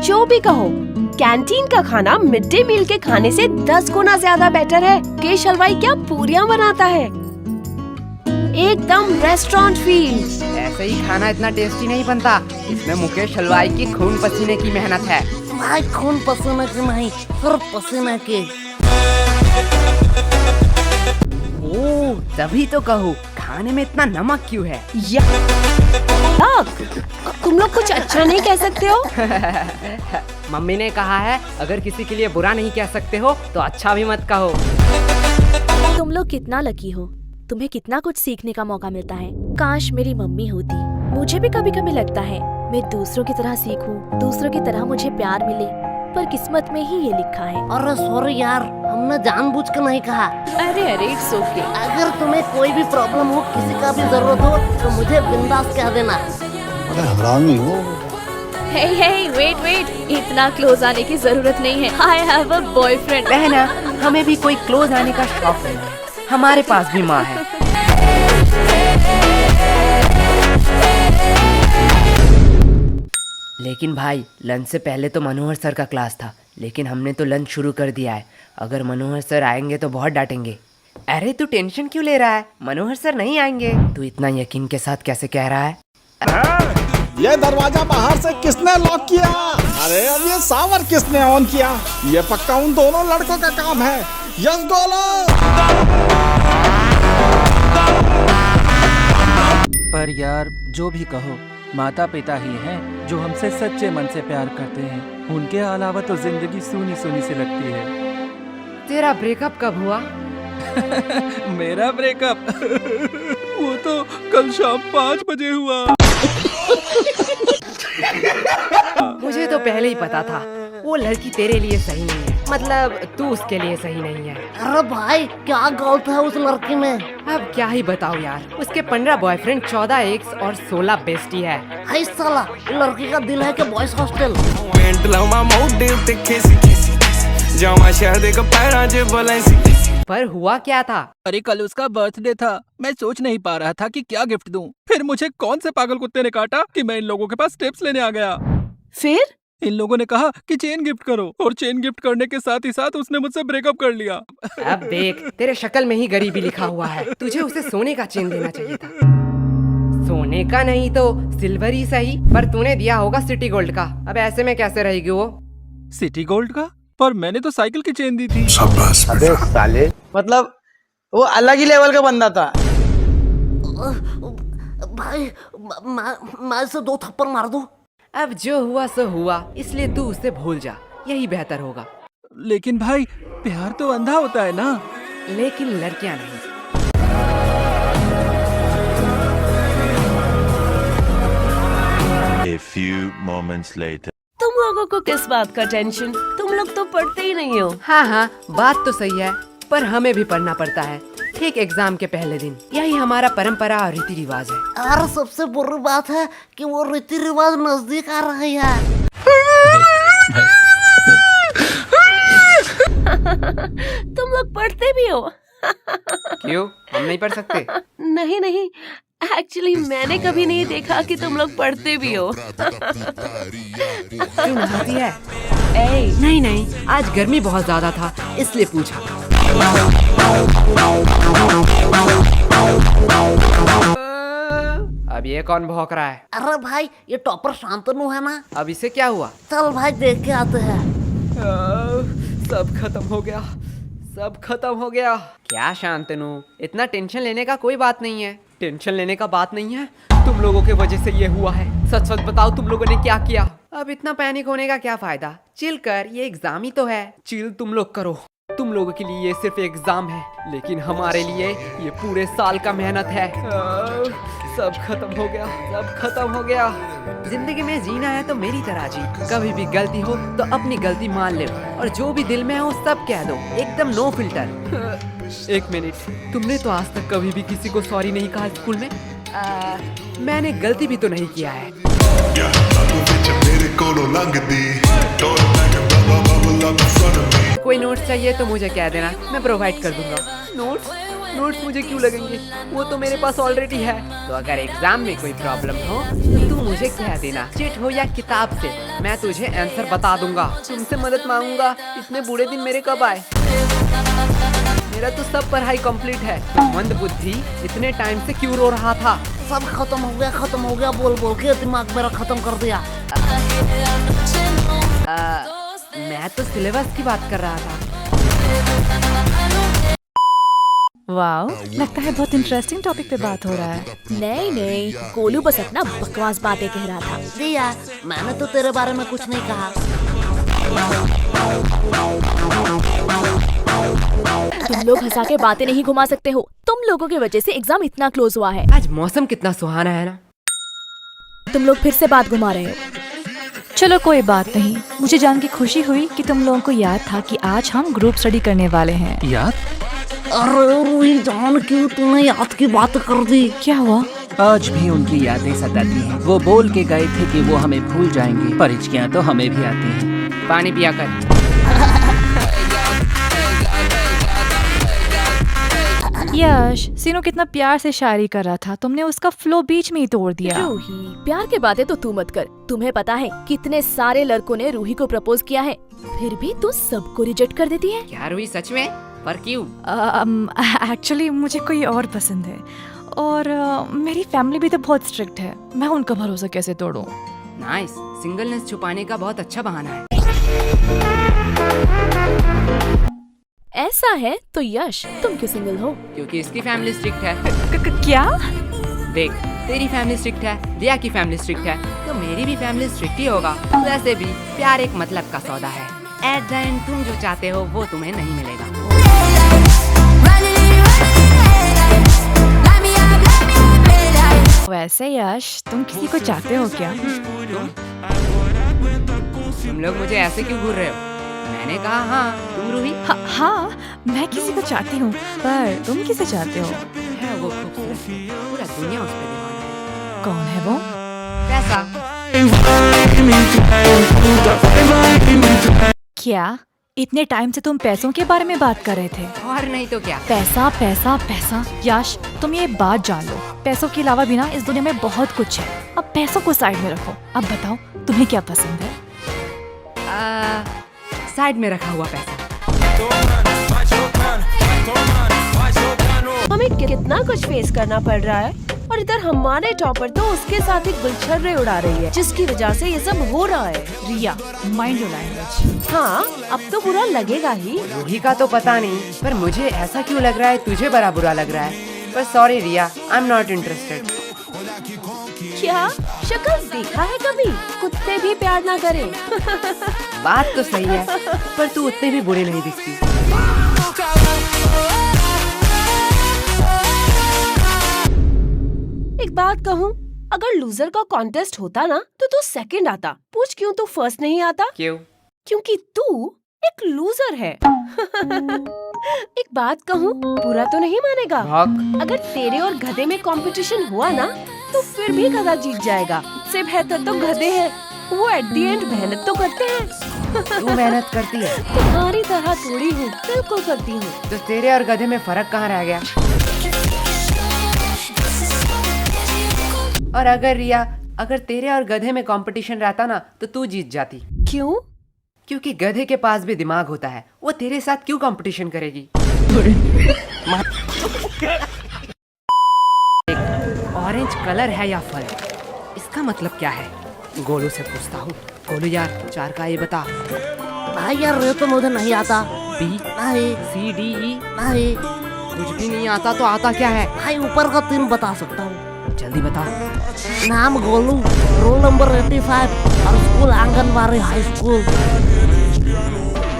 जो भी कहो, कैंटीन का खाना मिड डे मील के खाने से 10 गुना ज्यादा बेटर है। मुकेश हलवाई क्या पूरियां बनाता है, एकदम रेस्टोरेंट फील। ऐसे ही खाना इतना टेस्टी नहीं बनता, इसमें मुकेश हलवाई की खून पसीने की मेहनत है। भाई खून पसीने की नहीं, सिर्फ पसीने की। ओह, तभी तो कहूँ खाने में इतना नमक क्यों है। तुम लोग कुछ अच्छा नहीं कह सकते हो? मम्मी ने कहा है अगर किसी के लिए बुरा नहीं कह सकते हो तो अच्छा भी मत कहो। तुम लोग कितना लकी हो, तुम्हें कितना कुछ सीखने का मौका मिलता है। काश मेरी मम्मी होती। मुझे भी कभी कभी लगता है मैं दूसरों की तरह सीखूं, दूसरों की तरह मुझे प्यार मिले, पर किस्मत में ही ये लिखा है। अरे सॉरी यार, हमने जानबूझ कर नहीं कहा। अरे इट्स ओके। अगर तुम्हें कोई भी प्रॉब्लम हो, किसी का भी जरूरत हो, तो मुझे बिंदास कह देना। अरे हरामी हो। हे वेट, इतना क्लोज आने की जरूरत नहीं है। I have a boyfriend. बहना, हमें भी कोई क्लोज आने का शौक नहीं है, हमारे पास भी माँ है। लेकिन भाई, लंच से पहले तो मनोहर सर का क्लास था, लेकिन हमने तो लंच शुरू कर दिया है। अगर मनोहर सर आएंगे तो बहुत डांटेंगे। अरे तू टेंशन क्यों ले रहा है, मनोहर सर नहीं आएंगे। तू इतना यकीन के साथ कैसे कह रहा है? ये दरवाजा बाहर से किसने लॉक किया? अरे अब ये सावर किसने ऑन किया? ये पक्का उन दोनों लड़कों का काम है। यस गोलो। पर यार जो भी कहो, माता पिता ही हैं जो हमसे सच्चे मन से प्यार करते हैं। उनके अलावा तो जिंदगी सूनी सूनी सी लगती है। तेरा ब्रेकअप कब हुआ? मेरा ब्रेकअप वो तो कल शाम 5 बजे हुआ। मुझे तो पहले ही पता था वो लड़की तेरे लिए सही नहीं है, मतलब तू उसके लिए सही नहीं है। अरे भाई क्या गलत है उस लड़की में? अब क्या ही बताओ यार, उसके 15 बॉयफ्रेंड, 14 एक्स और 16 बेस्टी है। हाय साला, लड़की का दिल है कि बॉयज हॉस्टल। पर हुआ क्या था? अरे कल उसका बर्थडे था, मैं सोच नहीं पा रहा था कि क्या गिफ्ट दूं। फिर मुझे कौन से पागल कुत्ते ने काटा कि मैं इन लोगों के पास टिप्स लेने आ गया। फिर इन लोगों ने कहा कि चेन गिफ्ट करो, और चेन गिफ्ट करने के साथ ही साथ उसने मुझसे ब्रेकअप कर लिया। अब देख, तेरे शक्ल में ही गरीबी लिखा हुआ है। तुझे उसे सोने का चेन देना चाहिए था। सोने का नहीं तो सिल्वर ही सही, पर तूने दिया होगा सिटी गोल्ड का। अब ऐसे में कैसे रहेगी वो? सिटी गोल्ड का? पर मैंने तो साइकिल की चेन दी थी। अबे साले, मतलब वो अलग ही लेवल का बंदा था। भाई मैं इसे 2 थप्पड़ मार दूं? अब जो हुआ सो हुआ, इसलिए तू उसे भूल जा, यही बेहतर होगा। लेकिन भाई प्यार तो अंधा होता है ना। लेकिन लड़कियां नहीं। A few moments later. तुम लोगों को किस बात का टेंशन? तुम लोग तो पढ़ते ही नहीं हो। हाँ, बात तो सही है, पर हमें भी पढ़ना पड़ता है, ठीक एग्जाम के पहले दिन। यही हमारा परंपरा और रीति रिवाज है। और सबसे बुरी बात है कि वो रीति रिवाज नजदीक आ रही है। तुम लोग पढ़ते भी हो? क्यों, हम नहीं पढ़ सकते? नहीं, एक्चुअली मैंने कभी नहीं देखा कि तुम लोग पढ़ते भी हो। क्यों नहाती है? ए, नहीं, आज गर्मी बहुत ज्यादा था, इसलिए पूछा। अब ये कौन भौंक रहा है? अरे भाई ये टॉपर शांतनु है ना। अब इसे क्या हुआ? चल भाई देख के आते हैं। सब खत्म हो गया, सब खत्म हो गया। क्या शांतनु, इतना टेंशन लेने का कोई बात नहीं है। टेंशन लेने का बात नहीं है, तुम लोगों के वजह से ये हुआ है। सच सच बताओ, तुम लोगों ने क्या किया? अब इतना पैनिक होने का क्या फायदा? चिल कर, ये एग्जाम ही तो है। चिल तुम लोग करो, तुम लोगों के लिए ये सिर्फ एग्जाम है, लेकिन हमारे लिए ये पूरे साल का मेहनत है। सब खत्म हो गया, सब खत्म हो गया। जिंदगी में जीना है तो मेरी तरह जी। कभी भी गलती हो तो अपनी गलती मान ले, और जो भी दिल में हो सब कह दो, एकदम नो फिल्टर। एक मिनट, तुमने तो आज तक कभी भी किसी को सॉरी नहीं कहा स्कूल में? मैंने गलती भी तो नहीं किया है। कोई नोट्स चाहिए तो मुझे कह देना, मैं प्रोवाइड कर दूंगा। नोट्स? नोट्स मुझे क्यों लगेंगे, वो तो मेरे पास ऑलरेडी है। तो अगर एग्जाम में कोई प्रॉब्लम हो तो तू मुझे कह देना, चिट हो या किताब से, मैं तुझे आंसर बता दूंगा। तुमसे मदद मांगूंगा, इतने बुरे दिन मेरे कब आए। मेरा तो सब पढ़ाई कंप्लीट है। मंद बुद्धि इतने टाइम से क्यों रो रहा था? सब खत्म हो गया बोल बोल के दिमाग मेरा खत्म कर दिया। मैं तो सिलेबस की बात कर रहा था। वाओ, लगता है बहुत इंटरेस्टिंग टॉपिक पे बात हो रहा है। नहीं, गोलू बस अपना बकवास बातें कह रहा था। दिया, मैंने तो तेरे बारे में कुछ नहीं कहा। तुम लोग हंसा के बातें नहीं घुमा सकते हो। तुम लोगों की वजह से एग्जाम इतना क्लोज हुआ है। आज मौसम कितना सुहाना है ना। तुम लोग फिर से बात घुमा रहे हो। चलो कोई बात नहीं, मुझे जान के खुशी हुई कि तुम लोगों को याद था कि आज हम ग्रुप स्टडी करने वाले हैं। याद? अरे रूही जान, क्यों तूने याद की बात कर दी? क्या हुआ? आज भी उनकी यादें सताती हैं। वो बोल के गए थे कि वो हमें भूल जाएंगे, पर हिचकियां तो हमें भी आती हैं। पानी पिया कर। यश, सीनू कितना प्यार से शायरी कर रहा था, तुमने उसका फ्लो बीच में ही तोड़ दिया। रूही, प्यार के बातें तो तू मत कर। तुम्हें पता है कितने सारे लड़कों ने रूही को प्रपोज किया है, फिर भी तू सबको रिजेक्ट कर देती है। क्या रूही, सच में? पर क्यों? एक्चुअली मुझे कोई और पसंद है, और मेरी फैमिली भी तो बहुत स्ट्रिक्ट है। मैं उनका भरोसा कैसे तोड़ूं? नाइस, सिंगलनेस छुपाने का बहुत अच्छा बहाना है। ऐसा है तो यश, तुम क्यों सिंगल हो? क्योंकि इसकी फैमिली स्ट्रिक्ट है। क्या? देख, तेरी फैमिली स्ट्रिक्ट है, दिया की फैमिली स्ट्रिक्ट है, तो मेरी भी फैमिली स्ट्रिक्ट ही होगा। वैसे भी प्यार एक मतलब का सौदा है। एट द एंड तुम जो चाहते हो वो तुम्हें नहीं मिलेगा। वैसे यश, तुम किसी को चाहते हो क्या? तुम लोग मुझे ऐसे क्यों घूर रहे हो? मैंने कहा हाँ, तुम रूही? हाँ, मैं किसी को चाहती हूँ, पर तुम किसे चाहते हो? है वो खूबसूरत, पूरा दुनिया उस पे दीवाना है। कौन है वो? पैसा। क्या इतने टाइम से तुम पैसों के बारे में बात कर रहे थे? और नहीं तो क्या। पैसा पैसा पैसा। यश, तुम ये बात जान लो, पैसों के अलावा भी ना इस दुनिया में बहुत कुछ है। अब पैसों को साइड में रखो। अब बताओ तुम्हें क्या पसंद है? साइड में रखा हुआ पैसा। हमें कितना कुछ फेस करना पड़ रहा है, और इधर हमारे टॉपर तो उसके साथ एक गुलछर्रे उड़ा रही है, जिसकी वजह से ये सब हो रहा है। रिया, माइंड योर लैंग्वेज। हाँ, अब तो बुरा लगेगा ही। रूही का तो पता नहीं, पर मुझे ऐसा क्यों लग रहा है तुझे बड़ा बुरा लग रहा है। पर sorry Riya, I am not interested. क्या शक्ल देखा है कभी? कुत्ते भी प्यार ना करें। बात तो सही है, पर तू उतने भी बुरे नहीं दिखती। एक बात कहूँ, अगर लूजर का कॉन्टेस्ट होता ना तो तू सेकंड आता। पूछ क्यों तू फर्स्ट नहीं आता? क्यों? क्योंकि तू एक लूजर है। एक बात कहूँ, बुरा तो नहीं मानेगा? अगर तेरे और गधे में कंपटीशन हुआ ना तो फिर भी गधा जीत जाएगा। इससे बेहतर तो गधे हैं, वो एट द एंड मेहनत तो करते हैं। तू मेहनत करती है? तुम्हारी तरह थोड़ी हूँ, बिल्कुल करती हूँ। तो तेरे और गधे में फर्क कहाँ रह गया? और अगर रिया, अगर तेरे और गधे में कंपटीशन रहता ना तो तू जीत जाती। क्यों? क्योंकि गधे के पास भी दिमाग होता है, वो तेरे साथ क्यों कंपटीशन करेगी? ऑरेंज कलर है या फल, इसका मतलब क्या है? गोलू से पूछता हूँ। गोलू यार, 4 का ये बता। भाई यार, ये तो मुझे नहीं आता। बी नहीं सी डी ई? नहीं कुछ भी नहीं आता तो आता क्या है? भाई, ऊपर का 3 बता सकता हूँ। जल्दी बता। नाम गोलू, रोल नंबर 85 और स्कूल आंगनबाड़ी हाई स्कूल।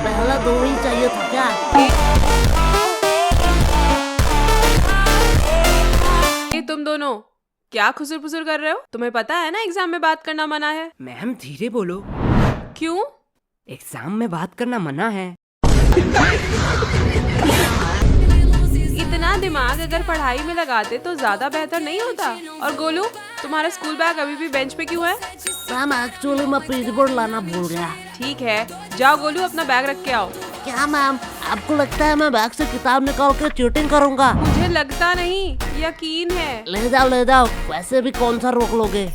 पहला 2 ही चाहिए था क्या? ये तुम दोनों क्या खुसुर फुसुर कर रहे हो? तुम्हें पता है ना एग्जाम में बात करना मना है। मैम धीरे बोलो। क्यों? एग्जाम में बात करना मना है। इतना दिमाग अगर पढ़ाई में लगाते तो ज्यादा बेहतर नहीं होता। और गोलू, तुम्हारा स्कूल बैग अभी भी बेंच पे क्यों है? मैम एक्चुअली मैं पेज बोर्ड लाना भूल गया। ठीक है, जाओ गोलू अपना बैग रख के आओ। क्या मैम, आपको लगता है मैं बैग से किताब निकाल के चीटिंग करूंगा? मुझे लगता नहीं, यकीन है। ले जाओ, वैसे भी कौन सा रोक लोगे।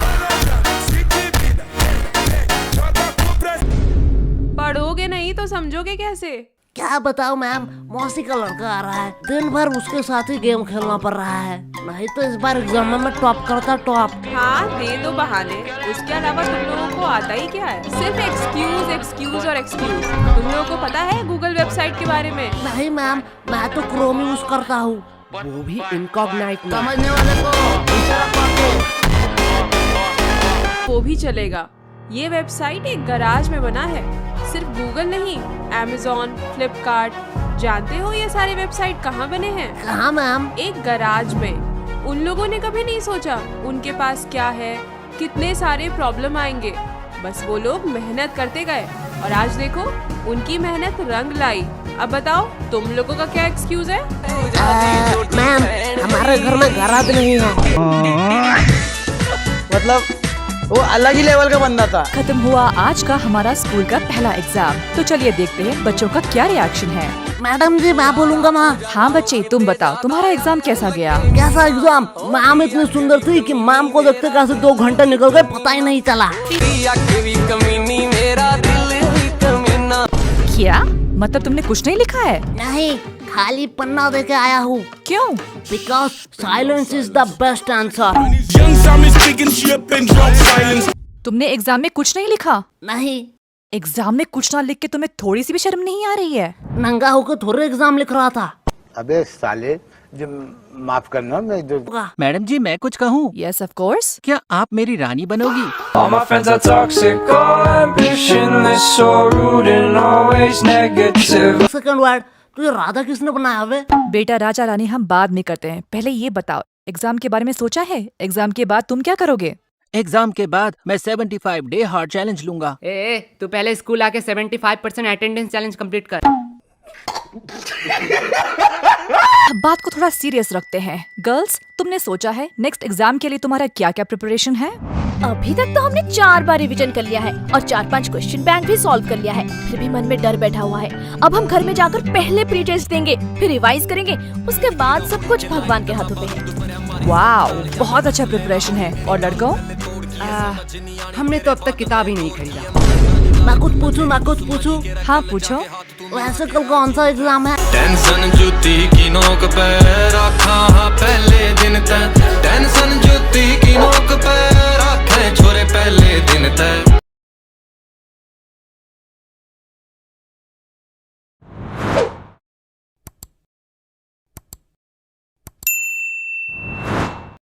पढ़ोगे नहीं तो समझोगे कैसे? क्या बताओ मैम, मौसी का लड़का आ रहा है, दिन भर उसके साथ ही गेम खेलना पड़ रहा है, नहीं तो इस बार एग्जाम में मैं टॉप करता टॉप। हाँ, दे दो बहाने, उसके अलावा तुम लोगों को आता ही क्या है? सिर्फ एक्सक्यूज और एक्सक्यूज। तुम लोगों को पता है गूगल वेबसाइट के बारे में? नहीं मैम, मैं तो क्रोम यूज करता हूँ। वो भी इनकॉग्नाइट में। समझने वाले को इशारा करके। वो भी चलेगा। ये वेबसाइट एक गराज में बना है, सिर्फ गूगल नहीं, Amazon, फ्लिपकार्ट। जानते हो ये सारे वेबसाइट कहाँ बने हैं? कहाँ मैम? एक गराज में। उन लोगों ने कभी नहीं सोचा उनके पास क्या है, कितने सारे प्रॉब्लम आएंगे। बस वो लोग मेहनत करते गए और आज देखो उनकी मेहनत रंग लाई। अब बताओ तुम लोगों का क्या एक्सक्यूज है? मैम, हमारे घर में गराज नहीं है। मतलब वो अलग ही लेवल का बंदा था। खत्म हुआ आज का हमारा स्कूल का पहला एग्जाम। तो चलिए देखते हैं बच्चों का क्या रिएक्शन है। मैडम जी मैं बोलूँगा माँ। हाँ बच्चे, तुम बताओ तुम्हारा एग्जाम कैसा गया? कैसा एग्जाम? मैम इतनी सुंदर थी कि मैम को देखते कैसे 2 घंटे निकल गए पता ही नहीं चला। क्या मतलब तुमने कुछ नहीं लिखा है? नहीं, खाली पन्ना देके आया हूँ। क्यों? Because silence is the best answer। तुमने एग्जाम में कुछ नहीं लिखा? नहीं। एग्जाम में कुछ ना लिख के तुम्हें थोड़ी सी भी शर्म नहीं आ रही है? नंगा होकर थोड़े एग्जाम लिख रहा था। अबे साले, जो माफ करना, मैं जो मैडम जी मैं कुछ कहूँ? Yes of course. क्या आप मेरी रानी बनोगी? All my friends are toxic, all ambitionless, so rude and always negative. Second word, तुझे राधा किसने बनाया वे? बेटा राजा रानी हम बाद में करते हैं, पहले ये बताओ एग्जाम के बारे में सोचा है? एग्जाम के बाद तुम क्या करोगे? एग्जाम के बाद मैं 75 डे हार्ड चैलेंज लूंगा। तू पहले स्कूल आके 75% अटेंडेंस चैलेंज कंप्लीट कर। बात को थोड़ा सीरियस रखते हैं। गर्ल्स, तुमने सोचा है नेक्स्ट एग्जाम के लिए तुम्हारा क्या क्या प्रिपरेशन है? अभी तक तो हमने 4 बार रिवीजन कर लिया है और 4-5 क्वेश्चन बैंक भी सॉल्व कर लिया है, फिर भी मन में डर बैठा हुआ है। अब हम घर में जाकर पहले प्री टेस्ट देंगे, फिर रिवाइज करेंगे, उसके बाद सब कुछ भगवान के हाथों पे है। वाओ, बहुत अच्छा प्रिपरेशन है। और लड़कों? हमने तो अब तक किताब ही नहीं खरीदा। मैं कुछ पूछूं? हाँ पूछो। वैसे कल कौन सा एग्जाम है? टेंशन जूती की नोक पे रखा पहले दिन तक, टेंशन जूती की नोक